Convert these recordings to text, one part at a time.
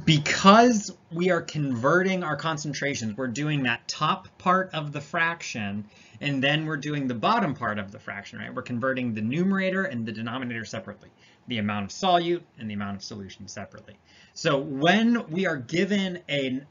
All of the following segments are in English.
Because we are converting our concentrations, we're doing that top part of the fraction, and then we're doing the bottom part of the fraction, right? We're converting the numerator and the denominator separately, the amount of solute and the amount of solution separately. So when we are given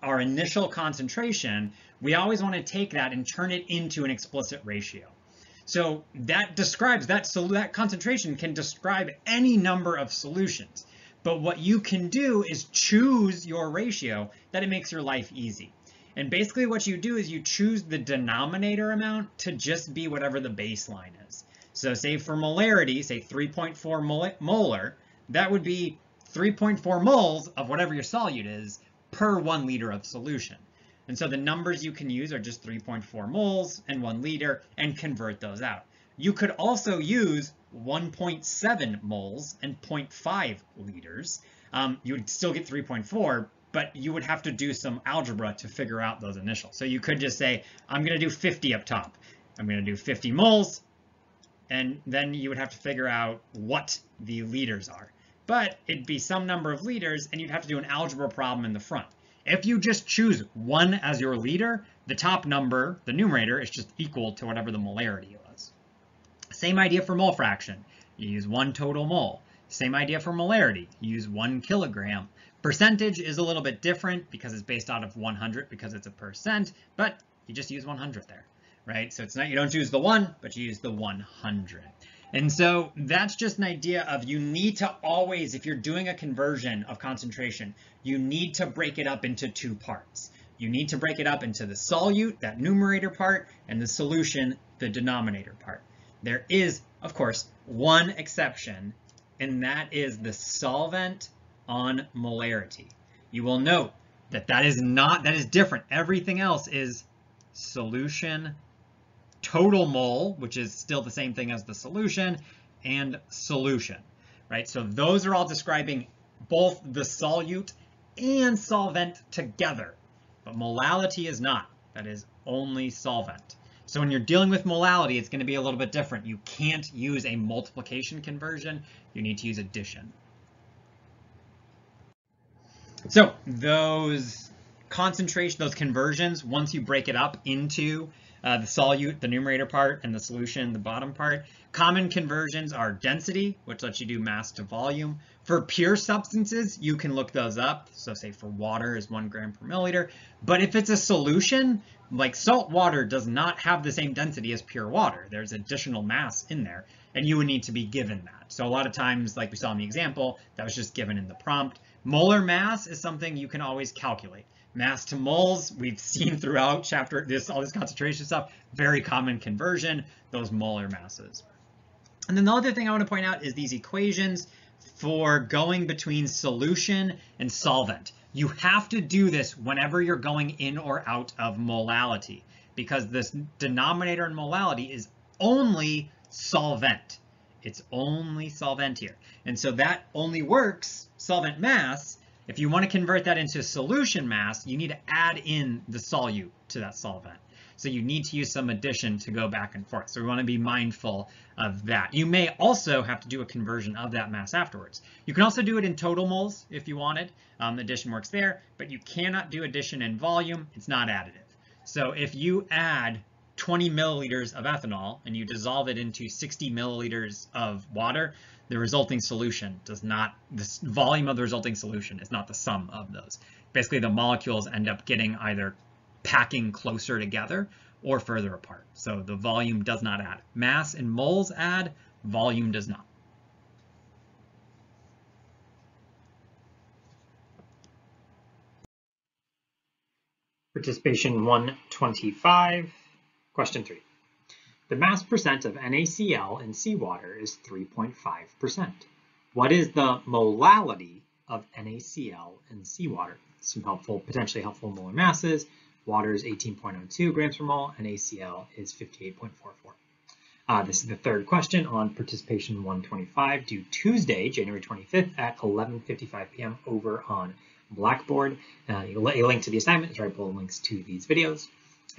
our initial concentration, we always want to take that and turn it into an explicit ratio. So that describes that concentration can describe any number of solutions. But what you can do is choose your ratio that it makes your life easy. And basically what you do is you choose the denominator amount to just be whatever the baseline is. So say for molarity, say 3.4 molar, that would be 3.4 moles of whatever your solute is per 1 liter of solution. And so the numbers you can use are just 3.4 moles and 1 liter and convert those out. You could also use 1.7 moles and 0.5 liters. You would still get 3.4, but you would have to do some algebra to figure out those initials. So you could just say, I'm going to do 50 up top. I'm going to do 50 moles, and then you would have to figure out what the liters are. But it'd be some number of liters, and you'd have to do an algebra problem in the front. If you just choose 1 as your liter, the top number, the numerator, is just equal to whatever the molarity was. Same idea for mole fraction. You use 1 total mole. Same idea for molarity. You use 1 kilogram. Percentage is a little bit different because it's based out of 100 because it's a percent, but you just use 100 there, right? So it's not, you don't use the 1, but you use the 100. And so that's just an idea of you need to always, if you're doing a conversion of concentration, you need to break it up into 2 parts. You need to break it up into the solute, that numerator part, and the solution, the denominator part. There is, of course, one exception, and that is the solvent on molarity. You will note that that is different. Everything else is solution, total mole, which is still the same thing as the solution, and solution, right? So those are all describing both the solute and solvent together, but molality is not. That is only solvent. So when you're dealing with molality, it's going to be a little bit different. You can't use a multiplication conversion. You need to use addition. So those concentration, those conversions, once you break it up into the solute, the numerator part, and the solution, the bottom part, common conversions are density, which lets you do mass to volume. For pure substances, you can look those up. So say for water is 1 gram per milliliter. But if it's a solution, like salt water does not have the same density as pure water. There's additional mass in there, and you would need to be given that. So a lot of times, like we saw in the example, that was just given in the prompt. Molar mass is something you can always calculate. Mass to moles, we've seen throughout chapter all this concentration stuff, very common conversion, those molar masses. And then the other thing I want to point out is these equations for going between solution and solvent. You have to do this whenever you're going in or out of molality, because this denominator in molality is only solvent. It's only solvent here. And so that only works, solvent mass. If you want to convert that into solution mass, you need to add in the solute to that solvent. So you need to use some addition to go back and forth. So we want to be mindful of that. You may also have to do a conversion of that mass afterwards. You can also do it in total moles if you wanted. Addition works there, but you cannot do addition in volume. It's not additive. So if you add 20 milliliters of ethanol and you dissolve it into 60 milliliters of water, the resulting solution does not, the volume of the resulting solution is not the sum of those. Basically, the molecules end up getting either packing closer together or further apart. So the volume does not add. Mass in moles add, volume does not. Participation 125, question 3. The mass percent of NaCl in seawater is 3.5%. What is the molality of NaCl in seawater? Some potentially helpful molar masses. Water is 18.02 grams per mole, and NaCl is 58.44. This is the third question on participation 125, due Tuesday, January 25th at 11:55 p.m. over on Blackboard. A link to the assignment is right below links to these videos.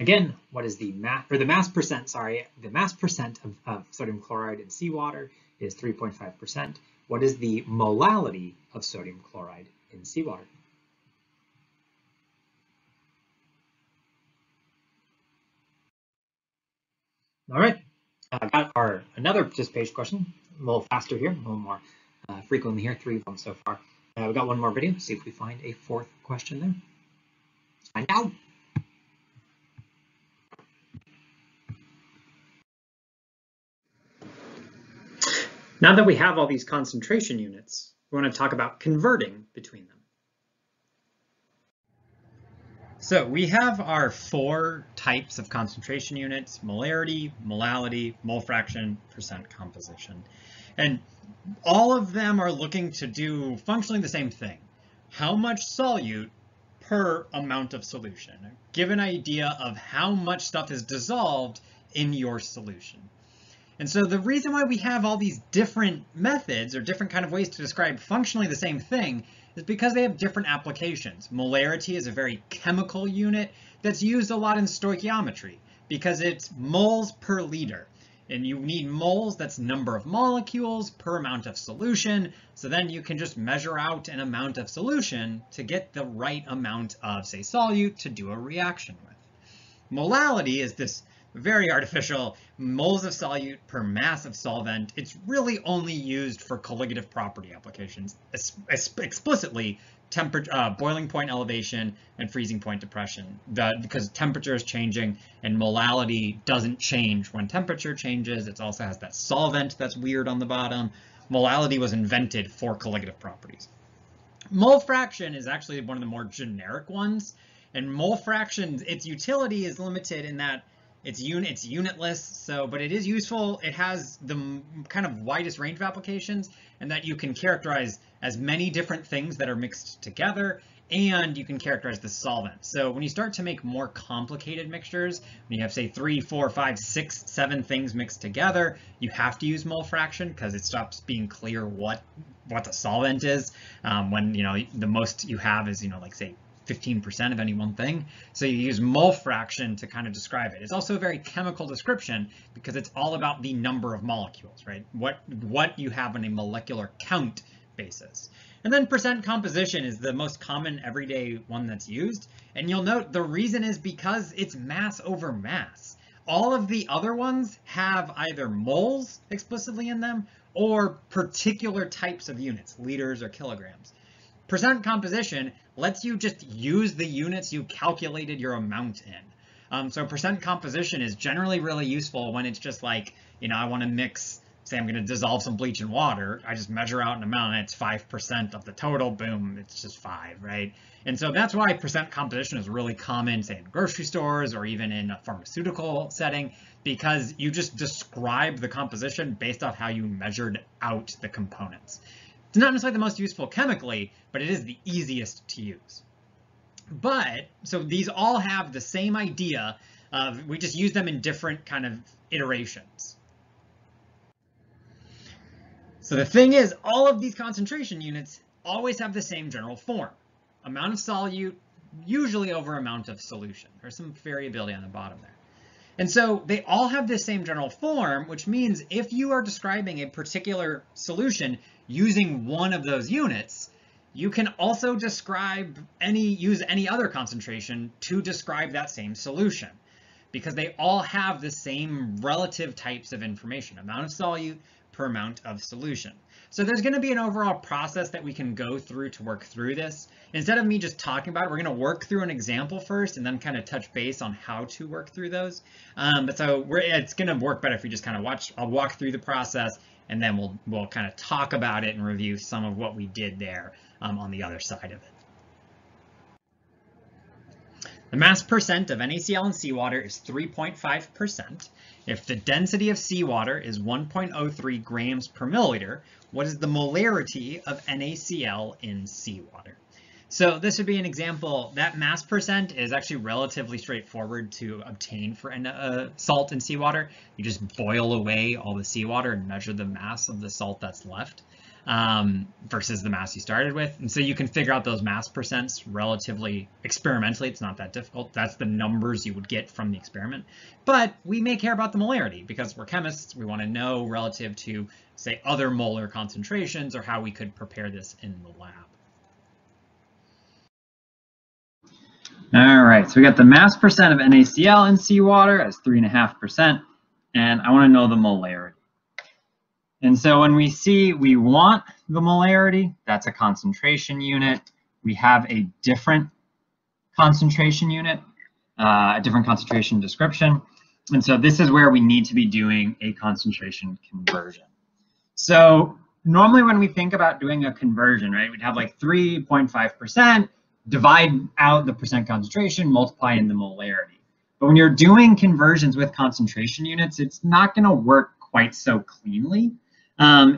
Again, what is the mass percent of sodium chloride in seawater is 3.5%. What is the molality of sodium chloride in seawater? All right, I got our another participation question, a little faster here, a little more frequently here, 3 of them so far. We got one more video, see if we find a 4th question there. Let's find out. Now that we have all these concentration units, we want to talk about converting between them. So we have our 4 types of concentration units: molarity, molality, mole fraction, percent composition. And all of them are looking to do functionally the same thing. How much solute per amount of solution? Give an idea of how much stuff is dissolved in your solution. And so the reason why we have all these different methods or different kind of ways to describe functionally the same thing is because they have different applications. Molarity is a very chemical unit that's used a lot in stoichiometry because it's moles per liter. And you need moles, that's number of molecules per amount of solution. So then you can just measure out an amount of solution to get the right amount of, say, solute to do a reaction with. Molality is this very artificial moles of solute per mass of solvent. It's really only used for colligative property applications, explicitly boiling point elevation and freezing point depression, because temperature is changing and molality doesn't change when temperature changes. It also has that solvent that's weird on the bottom. Molality was invented for colligative properties. Mole fraction is actually one of the more generic ones, and mole fraction, its utility is limited in that it's unitless, but it is useful. It has the kind of widest range of applications, and that you can characterize as many different things that are mixed together, and you can characterize the solvent. So when you start to make more complicated mixtures, when you have, say, 3, 4, 5, 6, 7 things mixed together, you have to use mole fraction because it stops being clear what the solvent is. When the most you have is like, say, 15% of any one thing. So you use mole fraction to kind of describe it. It's also a very chemical description because it's all about the number of molecules, right? What you have on a molecular count basis. And then percent composition is the most common everyday one that's used. And you'll note the reason is because it's mass over mass. All of the other ones have either moles explicitly in them or particular types of units, liters or kilograms. Percent composition lets you just use the units you calculated your amount in. So percent composition is generally really useful when it's just like, I want to mix, say I'm going to dissolve some bleach in water. I just measure out an amount and it's 5% of the total, boom, it's just 5, right? And so that's why percent composition is really common, say in grocery stores or even in a pharmaceutical setting, because you just describe the composition based off how you measured out the components. It's not necessarily the most useful chemically, but it is the easiest to use. So these all have the same idea of, we just use them in different kind of iterations. So the thing is, all of these concentration units always have the same general form. Amount of solute, usually over amount of solution. There's some variability on the bottom there. And so they all have the same general form, which means if you are describing a particular solution using one of those units, you can also use any other concentration to describe that same solution, because they all have the same relative types of information, amount of solute per amount of solution. So there's going to be an overall process that we can go through to work through this. Instead of me just talking about it, we're going to work through an example first and then kind of touch base on how to work through those. It's going to work better if we just kind of I'll walk through the process, and then we'll kind of talk about it and review some of what we did there on the other side of it. The mass percent of NaCl in seawater is 3.5%. If the density of seawater is 1.03 grams per milliliter, what is the molarity of NaCl in seawater? So this would be an example. That mass percent is actually relatively straightforward to obtain for salt in seawater. You just boil away all the seawater and measure the mass of the salt that's left versus the mass you started with. And so you can figure out those mass percents relatively experimentally. It's not that difficult. That's the numbers you would get from the experiment. But we may care about the molarity because we're chemists. We want to know relative to, say, other molar concentrations or how we could prepare this in the lab. All right, so we got the mass percent of NaCl in seawater as 3.5%. and I want to know the molarity. And so when we see we want the molarity, that's a concentration unit. We have a different concentration unit, a different concentration description. And so this is where we need to be doing a concentration conversion. So normally when we think about doing a conversion, right, we'd have like 3.5%, divide out the percent concentration, multiply in the molarity. But when you're doing conversions with concentration units, it's not going to work quite so cleanly.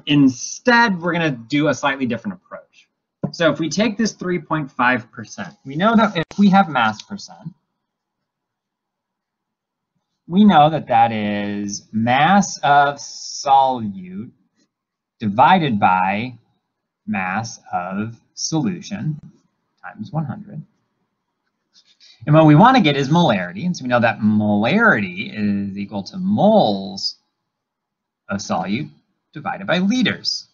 Instead, we're going to do a slightly different approach. So if we take this 3.5%, we know that if we have mass percent, we know that that is mass of solute divided by mass of solution times 100. And what we want to get is molarity. And so we know that molarity is equal to moles of solute divided by liters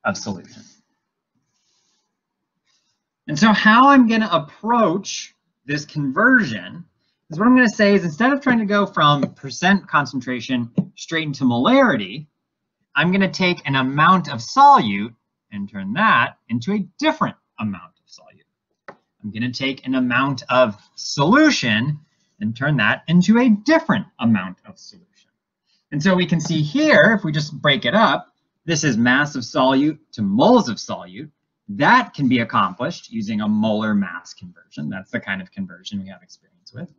of solution. And so how I'm going to approach this conversion is what I'm going to say is instead of trying to go from percent concentration straight into molarity, I'm going to take an amount of solute and turn that into a different amount of solute. I'm going to take an amount of solution and turn that into a different amount of solution. And so we can see here, if we just break it up, this is mass of solute to moles of solute. That can be accomplished using a molar mass conversion. That's the kind of conversion we have experience with.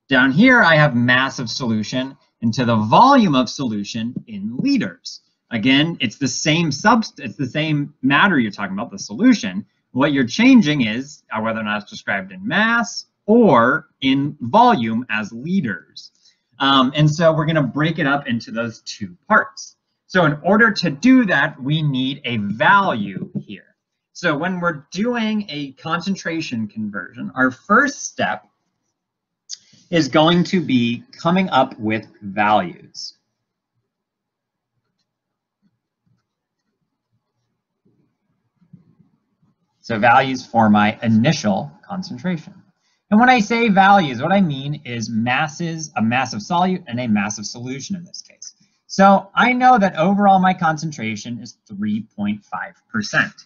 Down here, I have mass of solution into the volume of solution in liters. Again, it's the same it's the same matter you're talking about, the solution. What you're changing is whether or not it's described in mass or in volume as liters. And so we're going to break it up into those two parts. So in order to do that, we need a value here. So when we're doing a concentration conversion, our first step is going to be coming up with values. So values for my initial concentration. And when I say values, what I mean is masses, a mass of solute and a mass of solution in this case. So I know that overall my concentration is 3.5%.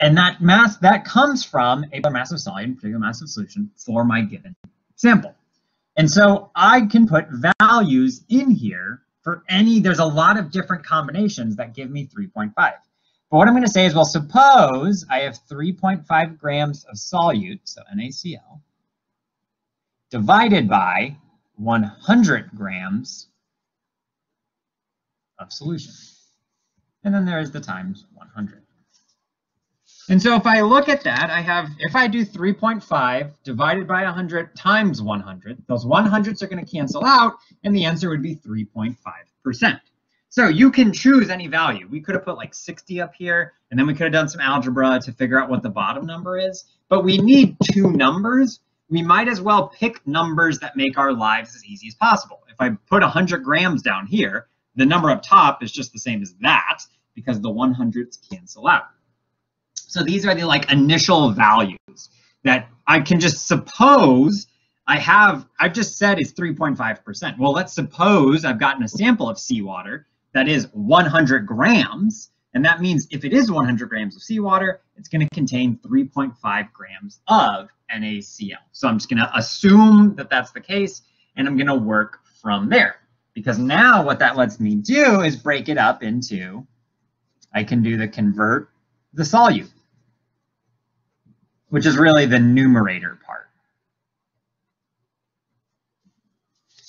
And that mass, that comes from a mass of solute and a particular mass of solution for my given sample. And so I can put values in here for any, there's a lot of different combinations that give me 3.5. But what I'm going to say is, well, suppose I have 3.5 grams of solute, so NaCl, divided by 100 grams of solution. And then there is the times 100. And so if I look at that, I have, if I do 3.5 divided by 100 times 100, those 100s are going to cancel out, and the answer would be 3.5%. So you can choose any value. We could have put like 60 up here, and then we could have done some algebra to figure out what the bottom number is. But we need two numbers. We might as well pick numbers that make our lives as easy as possible. If I put 100 grams down here, the number up top is just the same as that because the 100s cancel out. So these are the like initial values that I can just suppose I've just said it's 3.5%. Well, let's suppose I've gotten a sample of seawater that is 100 grams. And that means if it is 100 grams of seawater, it's going to contain 3.5 grams of NaCl. So I'm just going to assume that that's the case, and I'm going to work from there. Because now what that lets me do is break it up into, I can do the convert the solute, which is really the numerator part.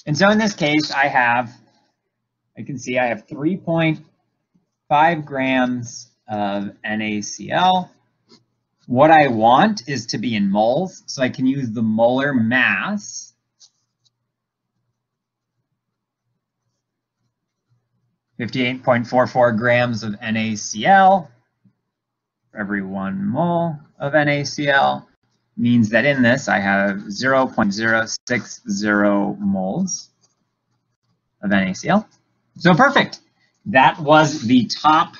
And so in this case, I can see I have 3.5 grams of NaCl. What I want is to be in moles, so I can use the molar mass. 58.44 grams of NaCl for every 1 mole of NaCl means that in this I have 0.060 moles of NaCl. So perfect. That was the top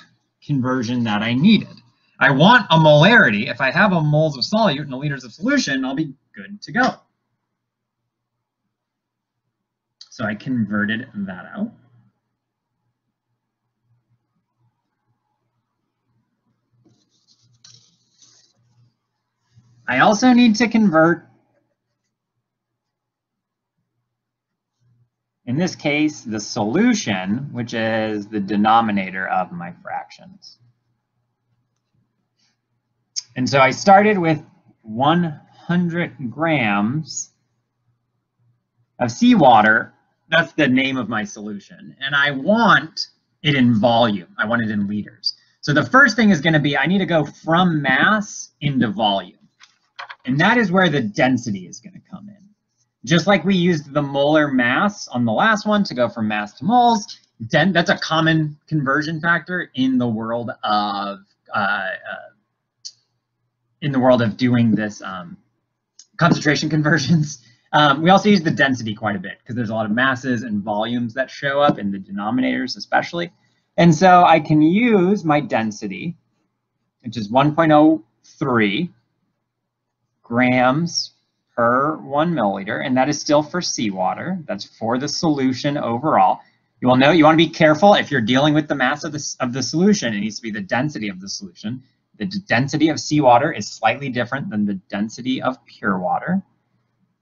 conversion that I needed. I want a molarity. If I have a moles of solute and a liters of solution, I'll be good to go. So I converted that out. I also need to convert, in this case, the solution, which is the denominator of my fractions. And so I started with 100 grams of seawater. That's the name of my solution. And I want it in volume. I want it in liters. So the first thing is going to be, I need to go from mass into volume. And that is where the density is going to come in. Just like we used the molar mass on the last one to go from mass to moles, that's a common conversion factor in the world of doing this concentration conversions. We also use the density quite a bit because there's a lot of masses and volumes that show up in the denominators especially. And so I can use my density, which is 1.03 grams per 1 milliliter, and that is still for seawater. That's for the solution overall. You will note you want to be careful if you're dealing with the mass of the solution. It needs to be the density of the solution. The density of seawater is slightly different than the density of pure water.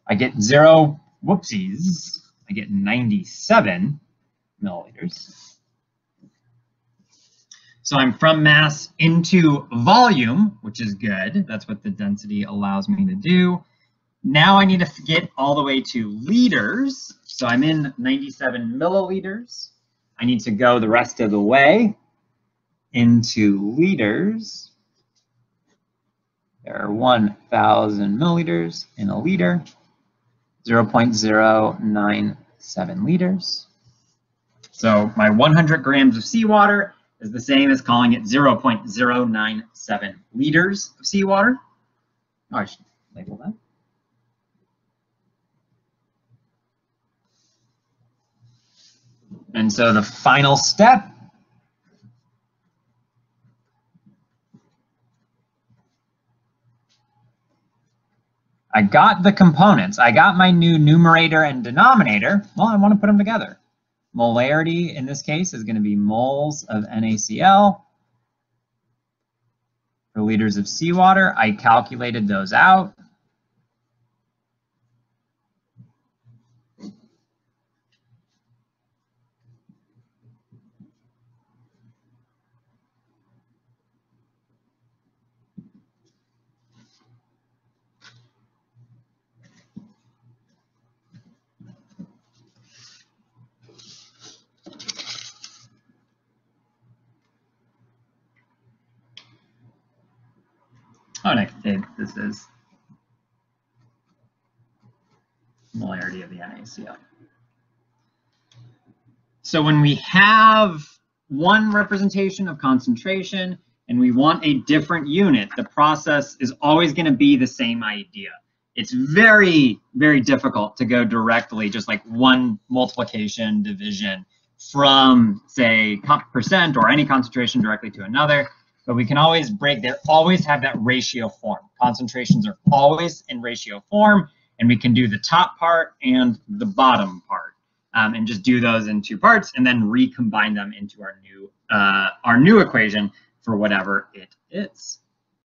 I get I get 97 milliliters. So I'm from mass into volume, which is good. That's what the density allows me to do. Now I need to get all the way to liters. So I'm in 97 milliliters. I need to go the rest of the way into liters. There are 1,000 milliliters in a liter, 0.097 liters. So my 100 grams of seawater is the same as calling it 0.097 liters of seawater. Oh, I should label that. And so the final step I got the components. I got my new numerator and denominator. Well, I want to put them together. Molarity, in this case, is going to be moles of NaCl per liters of seawater. I calculated those out. Oh, next page, this is molarity of the NaCl. So when we have one representation of concentration and we want a different unit, the process is always going to be the same idea. It's very, very difficult to go directly, just like one multiplication division from, say, percent or any concentration directly to another. But we can always always have that ratio form. Concentrations are always in ratio form, and we can do the top part and the bottom part, and just do those in two parts, and then recombine them into our new equation for whatever it is.